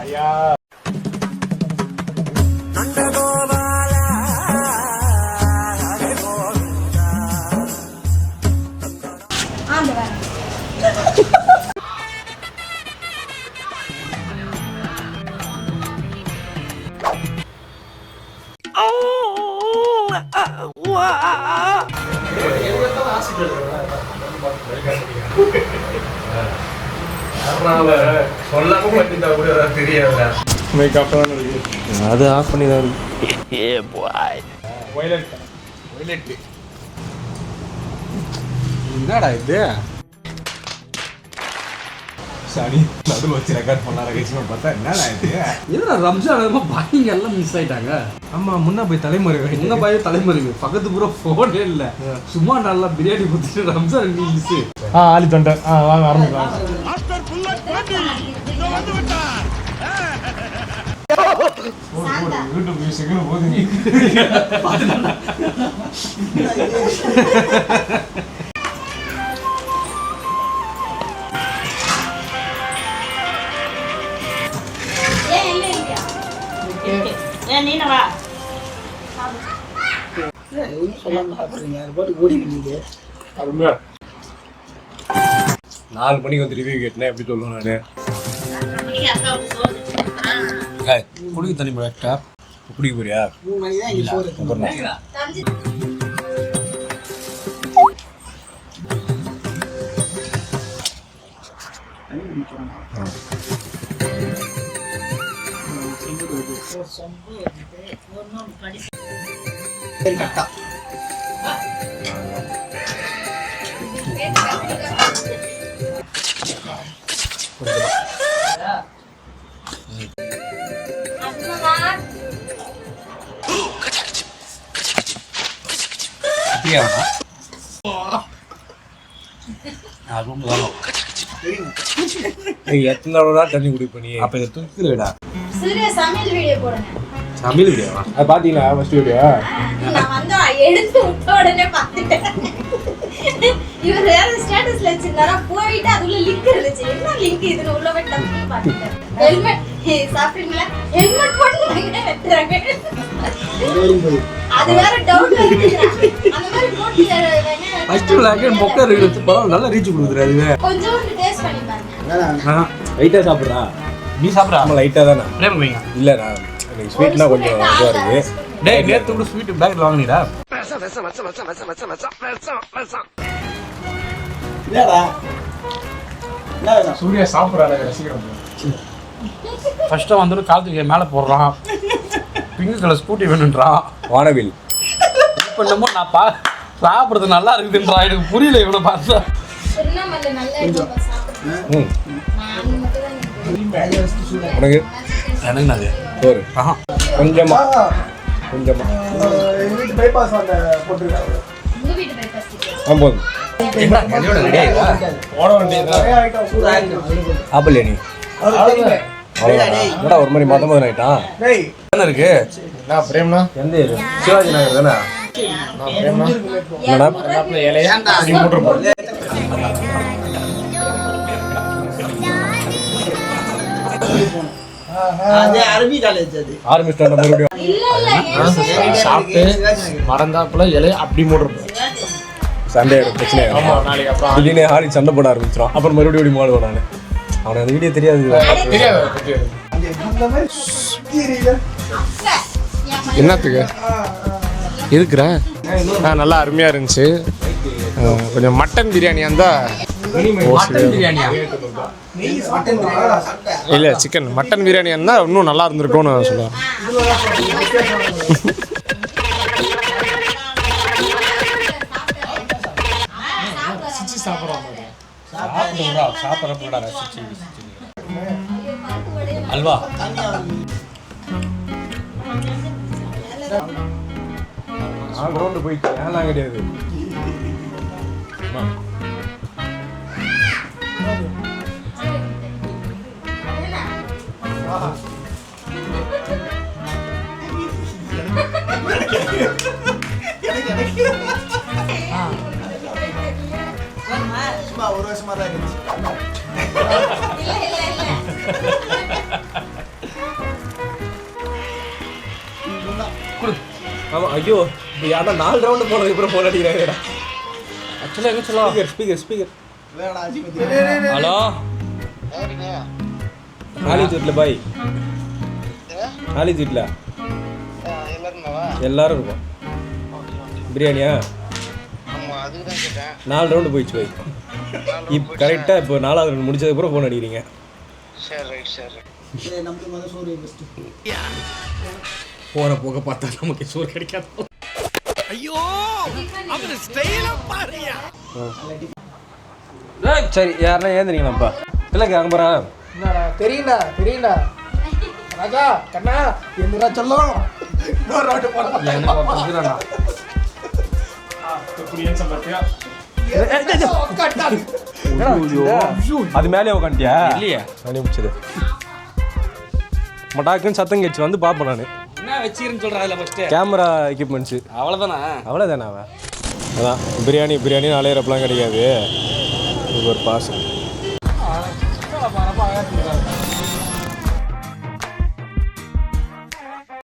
ஐயா அது ஆஃப் பண்ணி தான் என்னடா இது சனி நடுவில் வச்சு ரெக்கார்ட் பண்ண ரகசியமாக பார்த்தா என்னடா இது என்ன ரம்ஜான் பாக்கிங்க எல்லாம் மிஸ் ஆயிட்டாங்க. ஆமாம் முன்ன போய் தலைமுறை முன்ன போய் தலைமுறைங்க பக்கத்து பூரா ஃபோனே இல்லை. சும்மா நல்லா பிரியாணி கொடுத்துட்டு ரம்ஜான் மிஸ். ஆளி தொண்டை வாங்க ஆரம்பிக்கலாம். யூடியூப் மியூசிக்னு போதுங்க. நாலு மணிக்கு வந்து ரிவ்யூ கேட்டேன் எப்படி சொல்லுவேன் நான் குடிக்க தண்ணி போட்டா குடிக்க போறியா எத்தனை தண்ணி குடிப்ப நீ அப்ப இதை தூக்கிடுடா. சமையல் வீடியோவா அது பாத்தீங்களா ஃபர்ஸ்ட் வீடியோ நான் வந்து எடுத்து விட்ட உடனே பார்த்துட்டேன். இவர் வேற ஸ்டேட்டஸ்ல வச்சிருந்தாரா போயிட்டு அதுல லிங்க் இருந்துச்சு. என்ன லிங்க் இதுல உள்ள போய் டப் பண்ணி பார்த்துட்டேன். ஹெல்மெட் சாப்பிட்டீங்களா ஹெல்மெட் போட்டுங்க வெட்டுறாங்க. அது வேற டவுட் இருக்கு. அந்த மாதிரி போட்டு ஃபர்ஸ்ட் லாகன் மொக்க இருக்கு பரவாயில்லை நல்லா ரீச் கொடுக்குறாரு. கொஞ்சம் டேஸ்ட் பண்ணி பாருங்க. லைட்டா சாப்பிடுறா நீ சாப்பிடுறா நம்ம லைட்டா தானே பிரேம் வைங்க. இல்ல நான் எனக்கு ஸ்வீட்னா கொஞ்சம் இதுவா இருக்கு. டேய் நேத்து கூட ஸ்வீட் பேக்ல வாங்குனீடா. சூர்யா சாப்பிடுறாங்க ரசிக்கிறோம். ஃபர்ஸ்ட் வந்து காலத்துக்கு மேல போடுறான். பிங்க் கலர் ஸ்கூட்டி வேணுன்றான். வானவில் இப்போ என்னமோ நான் சாப்பிடுறது நல்லா இருக்குதுன்றா. எனக்கு புரியல இவனை பார்த்தா. திருவண்ணாமலை நல்லா இருக்கு சாப்பிடுறேன். நான் மட்டும் தான் உனக்கு எனக்கு அது சோறு கொஞ்சமா கொஞ்சமா வீட்டு பைபாஸ் அந்த போட்டுருக்காங்க. உங்க வீட்டு பைபாஸ் போதும் என்ன கல்யாணம் ரெடி ஆயிட்டா ஓட வேண்டியது ஆப்பிள் நீ அவ்வளோதான் ஒரு மாதிரி மொத்தமாக ஆகிட்டான். என்ன இருக்கு நான் பிரேம்னா எந்த ஏரியா சிவாஜி நகர் தானே ஆரம்பிச்சிட்டாங்க மறுபடியும் சாப்பிட்டு மறந்தாப்புல இலைய அப்படி மூடுறோம். சண்டே பிரச்சனை திடீர்னு ஹாரி சண்டை போட ஆரம்பிச்சிடும். அப்புறம் மறுபடியும் மாடுவோம். நான் அவனுக்கு அந்த வீடியோ தெரியாது. என்னத்துக்கு இருக்குறா நல்லா அருமையா இருந்துச்சு. கொஞ்சம் மட்டன் பிரியாணியா இருந்தா இல்ல சிக்கன் மட்டன் பிரியாணியா இருந்தா இன்னும் நல்லா இருந்திருக்கும்னு சொல்லுவேன். அல்வா கிரவுண்டு போயிட்டு ஏலாம் கிடையாது. ஒரு வருஷமா தான் இருந்துச்சு. ஆமாம் ஐயோ இப்போ யாரா 4 ரவுண்டு போனதுக்கு அப்புறம் ஃபோன் அடிக்கிறாங்கடா. ஆக்சுவலாக எங்கே சொல்லலாம் ஸ்பீக்கர் ஹலோ காலேஜ் வீட்டில் பாய் காலேஜ் வீட்டில் எல்லாரும் இருக்கும். பிரியாணியா 4 ரவுண்டு போயிடுச்சு பாய். இப்போ கரெக்டாக இப்போ 4வது ரவுண்ட் முடிச்சதுக்கப்புறம் ஃபோன் அடிக்கிறீங்க. போகிற போக பார்த்தா நமக்கு சோறு கிடைக்காது. சரி யாருன்னா ஏந்திரிங்களாம்ப்பா. இல்லை கிளம்புறேன். என்னடா தெரியல ராஜா கண்ணா என்னடா சொல்லும் இன்னொரு ரவுண்டு போடலாம். எனக்கு ஒருத்தருக்குறாண்ணா அது மேலே உட்காந்துட்டியா? இல்லையா நானே முடிச்சது மட்டாக்குன்னு சத்தம் கேச்சு வந்து பார்ப்பேன் நான். என்ன வச்சிருன்னு சொல்கிறேன் அதில் ஃபஸ்ட்டு கேமரா எக்யூப்மெண்ட்ஸு அவ்வளோதானே. அவ்வளோதானே அவன் அதான் பிரியாணி அலையிறப்பெல்லாம் கிடைக்காது. இது ஒரு பாஸ்.